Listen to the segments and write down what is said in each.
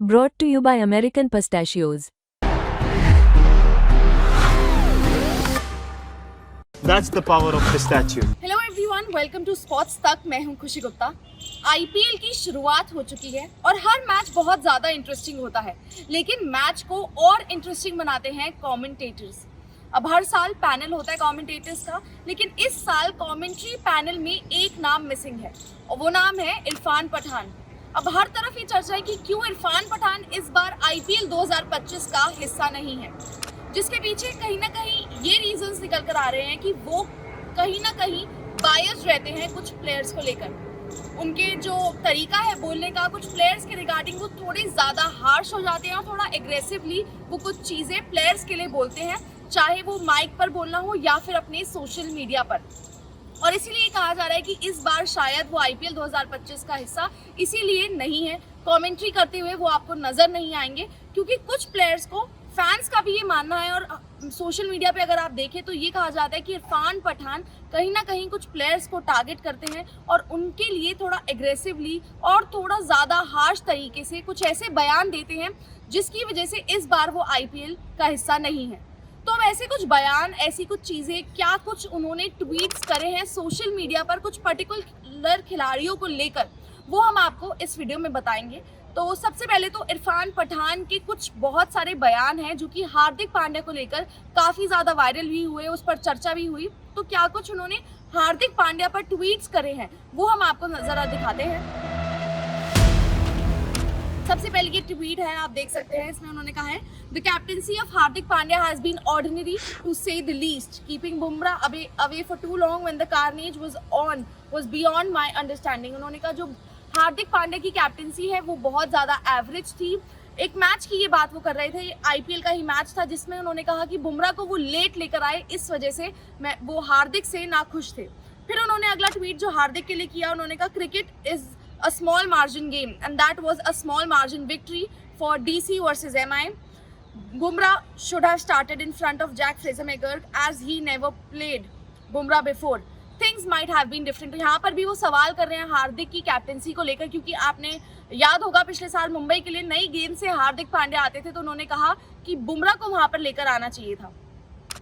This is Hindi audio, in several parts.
Brought to you by American Pistachios. That's the power of pistachio. Hello everyone, welcome to spots तक। मैं हूं खुशी गुप्ता। आईपीएल की शुरुआत हो चुकी है और हर मैच बहुत ज़्यादा इंटरेस्टिंग होता है, लेकिन मैच को और इंटरेस्टिंग बनाते हैं कमेंटेटर्स। अब हर साल पैनल होता है कमेंटेटर्स का, लेकिन इस साल कमेंट्री पैनल में एक नाम मिसिंग है और वो नाम है इरफान पठान। अब हर तरफ ये चर्चा है कि क्यों इरफान पठान इस बार आईपीएल 2025 का हिस्सा नहीं है, जिसके पीछे कहीं ना कहीं ये रीजंस निकल कर आ रहे हैं कि वो कहीं ना कहीं बायस रहते हैं कुछ प्लेयर्स को लेकर। उनके जो तरीका है बोलने का कुछ प्लेयर्स के रिगार्डिंग, वो थोड़े ज़्यादा हार्श हो जाते हैं और थोड़ा एग्रेसिवली वो कुछ चीज़ें प्लेयर्स के लिए बोलते हैं, चाहे वो माइक पर बोलना हो या फिर अपने सोशल मीडिया पर। और इसीलिए कहा जा रहा है कि इस बार शायद वो आईपीएल 2025 का हिस्सा इसीलिए नहीं है, कमेंट्री करते हुए वो आपको नज़र नहीं आएंगे, क्योंकि कुछ प्लेयर्स को फैंस का भी ये मानना है और सोशल मीडिया पे अगर आप देखें तो ये कहा जाता है कि इरफान पठान कहीं ना कहीं कुछ प्लेयर्स को टारगेट करते हैं और उनके लिए थोड़ा एग्रेसिवली और थोड़ा ज़्यादा हार्श तरीके से कुछ ऐसे बयान देते हैं जिसकी वजह से इस बार वो आईपीएल का हिस्सा नहीं है। तो अब ऐसे कुछ बयान, ऐसी कुछ चीज़ें, क्या कुछ उन्होंने ट्वीट्स करे हैं सोशल मीडिया पर कुछ पर्टिकुलर खिलाड़ियों को लेकर, वो हम आपको इस वीडियो में बताएंगे। तो सबसे पहले तो इरफान पठान के कुछ बहुत सारे बयान हैं जो कि हार्दिक पांड्या को लेकर काफ़ी ज़्यादा वायरल भी हुए, उस पर चर्चा भी हुई। तो क्या कुछ उन्होंने हार्दिक पांड्या पर ट्वीट्स करे हैं वो हम आपको ज़रा दिखाते हैं। सबसे पहले ये ट्वीट है, आप देख सकते हैं, इसमें उन्होंने कहा है the captaincy of Hardik Pandya has been ordinary to say the least, keeping Bumrah away for too long when the carnage was beyond my understanding. उन्होंने कहा जो हार्दिक पांड्या की कैप्टेंसी है वो बहुत ज़्यादा एवरेज थी। एक मैच की ये बात वो कर रहे थे, आईपीएल का ही मैच था, जिसमें उन्होंने कहा कि बुमराह को वो लेट लेकर आए, इस वजह से वो हार्दिक से नाखुश थे। फिर उन्होंने अगला ट्वीट जो हार्दिक के लिए किया, उन्होंने कहा cricket is a small margin game and that was a small margin victory for DC versus MI. Bumrah should have started in front of Jack Fraser-McGurk as he never played Bumrah before. Things might have been different. यहाँ पर भी वो सवाल कर रहे हैं हार्दिक की कैप्टेंसी को लेकर, क्योंकि आपने याद होगा पिछले साल मुंबई के लिए नई गेंद से हार्दिक पांड्या आते थे, तो उन्होंने कहा कि बुमराह को वहाँ पर लेकर आना चाहिए था।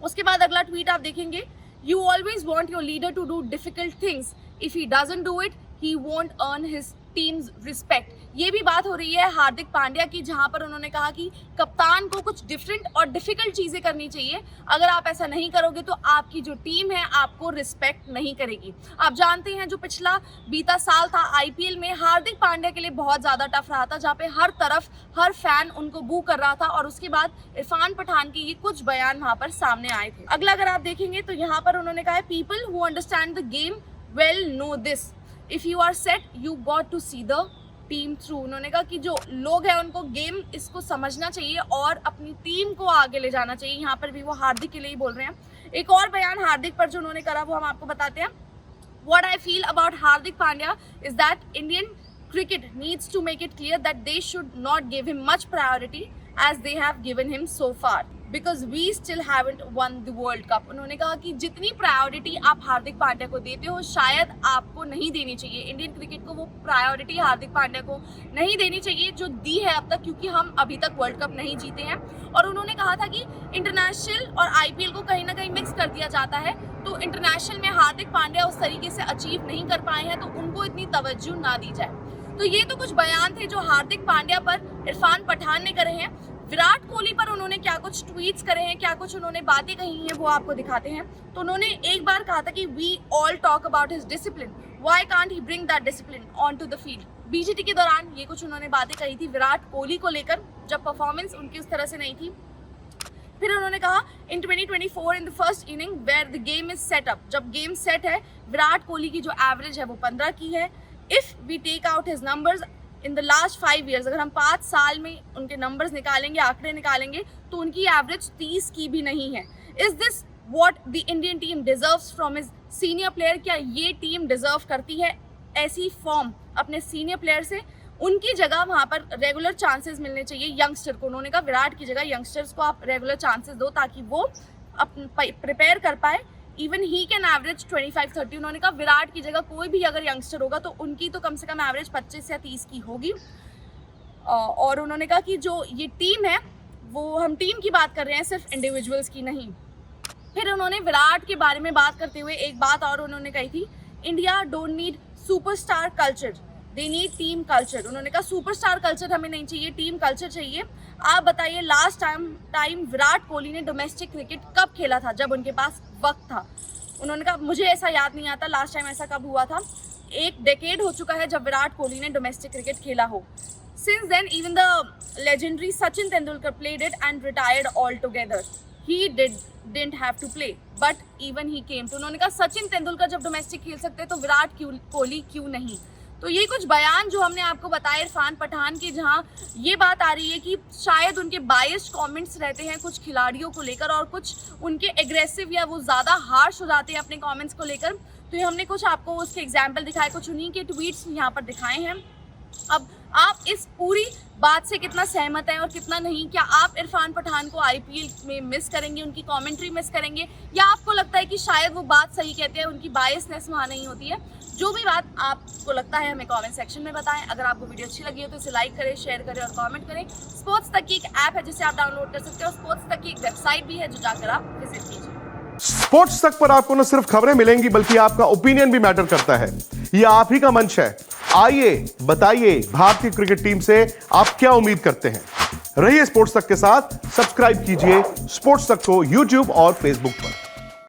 उसके बाद अगला ट्वीट आप देखेंगे, You always want your leader to do difficult things. If he doesn't do it, he won't earn his team's respect. ये भी बात हो रही है हार्दिक पांड्या की, जहाँ पर उन्होंने कहा कि कप्तान को कुछ डिफरेंट और डिफिकल्ट चीज़ें करनी चाहिए। अगर आप ऐसा नहीं करोगे तो आपकी जो टीम है आपको रिस्पेक्ट नहीं करेगी। आप जानते हैं जो पिछला बीता साल था आईपीएल में, हार्दिक पांड्या के लिए बहुत ज़्यादा टफ रहा था, जहाँ पे हर तरफ हर फैन उनको बू कर रहा था, और उसके बाद इरफान पठान के ये कुछ बयान वहाँ पर सामने आए थे। अगला अगर आप देखेंगे तो यहाँ पर उन्होंने कहा है people who understand the game well know this, if you are set you got to see the team through. उन्होंने कहा कि जो लोग हैं उनको गेम इसको समझना चाहिए और अपनी टीम को आगे ले जाना चाहिए। यहाँ पर भी वो हार्दिक के लिए ही बोल रहे हैं। एक और बयान हार्दिक पर जो उन्होंने करा वो हम आपको बताते हैं। What I feel about Hardik Pandya is that Indian cricket needs to make it clear that they should not give him much priority as they have given him so far, because we still haven't won the World Cup. उन्होंने कहा कि जितनी प्रायोरिटी आप हार्दिक पांड्या को देते हो शायद आपको नहीं देनी चाहिए। इंडियन क्रिकेट को वो प्रायोरिटी हार्दिक पांड्या को नहीं देनी चाहिए जो दी है अब तक, क्योंकि हम अभी तक वर्ल्ड कप नहीं जीते हैं। और उन्होंने कहा था कि इंटरनेशनल और आईपीएल को कहीं ना कहीं मिक्स कर दिया जाता है, तो इंटरनेशनल में हार्दिक पांड्या उस तरीके से अचीव नहीं कर पाए हैं, तो उनको इतनी तवज्जो ना दी जाए। तो ये तो कुछ बयान थे जो हार्दिक पांड्या पर इरफान पठान ने करे हैं। विराट कोहली पर उन्होंने क्या कुछ ट्वीट्स करे हैं, क्या कुछ उन्होंने बातें कही हैं, वो आपको दिखाते हैं। तो उन्होंने एक बार कहा था कि we all talk about his discipline, why can't he bring that discipline on to the field. BGT के दौरान ये कुछ उन्होंने बातें कही थी विराट कोहली को लेकर, जब परफॉर्मेंस उनकी उस तरह से नहीं थी। फिर उन्होंने कहा in 2024 in the first inning where the game is set up, जब गेम सेट है, विराट कोहली की जो एवरेज है वो 15 की है। If we take out his numbers in the last 5 years, अगर हम 5 साल में उनके नंबर्स निकालेंगे, आंकड़े निकालेंगे, तो उनकी एवरेज 30 की भी नहीं है। Is this what the Indian team deserves from his senior player? क्या ये टीम डिजर्व करती है ऐसी फॉर्म अपने सीनियर प्लेयर से? उनकी जगह वहाँ पर रेगुलर चांसेस मिलने चाहिए यंगस्टर को। उन्होंने कहा विराट की जगह यंगस्टर्स को आप रेगुलर चांसेस दो ताकि वो प्रिपेयर कर पाए। Even he can average 25-30। उन्होंने कहा विराट की जगह कोई भी अगर यंगस्टर होगा तो उनकी तो कम से कम एवरेज 25 या 30 की होगी। और उन्होंने कहा कि जो ये टीम है वो हम टीम की बात कर रहे हैं, सिर्फ इंडिविजुअल्स की नहीं। फिर उन्होंने विराट के बारे में बात करते हुए एक बात और उन्होंने कही थी, India don't need superstar culture, they need team culture. उन्होंने कहा सुपरस्टार कल्चर हमें नहीं चाहिए, टीम कल्चर चाहिए। आप बताइए लास्ट टाइम विराट कोहली ने डोमेस्टिक क्रिकेट कब खेला था, जब उनके पास वक्त था। उन्होंने कहा मुझे ऐसा याद नहीं आता लास्ट टाइम ऐसा कब हुआ था, 1 डेकेड हो चुका है जब विराट कोहली ने डोमेस्टिक क्रिकेट खेला हो। Since then, even the legendary Sachin Tendulkar played it and retired altogether. He didn't have to play, but even he came to. उन्होंने कहा सचिन तेंदुलकर जब डोमेस्टिक खेल सकते तो विराट कोहली क्यों नहीं। तो ये कुछ बयान जो हमने आपको बताया इरफान पठान के, जहाँ ये बात आ रही है कि शायद उनके बायस्ड कमेंट्स रहते हैं कुछ खिलाड़ियों को लेकर और कुछ उनके एग्रेसिव या वो ज़्यादा हार्श हो जाते हैं अपने कमेंट्स को लेकर। तो ये हमने कुछ आपको उसके एग्जाम्पल दिखाए, कुछ उन्हीं के ट्वीट्स यहाँ पर दिखाए हैं। अब आप इस पूरी बात से कितना सहमत हैं और कितना नहीं? क्या आप इरफान पठान को आईपीएल में मिस करेंगे, उनकी कमेंट्री मिस करेंगे, या आपको लगता है कि शायद वो बात सही कहते हैं, उनकी बायसनेस वहाँ नहीं होती है? जो भी बात आपको लगता है हमें कमेंट सेक्शन में बताएं। अगर आपको वीडियो अच्छी लगी हो तो इसे लाइक करें, शेयर करें और कमेंट करें। स्पोर्ट्स तक की एक ऐप है जिसे आप डाउनलोड कर सकते हो, स्पोर्ट्स तक की एक वेबसाइट भी है जो जाकर आप विजिट कीजिए। स्पोर्ट्स तक पर आपको न सिर्फ खबरें मिलेंगी बल्कि आपका ओपिनियन भी मैटर करता है। यह आप ही का मंच है। आइए बताइए भारतीय क्रिकेट टीम से आप क्या उम्मीद करते हैं। रहिए स्पोर्ट्स तक के साथ, सब्सक्राइब कीजिए स्पोर्ट्स तक को यूट्यूब और फेसबुक पर।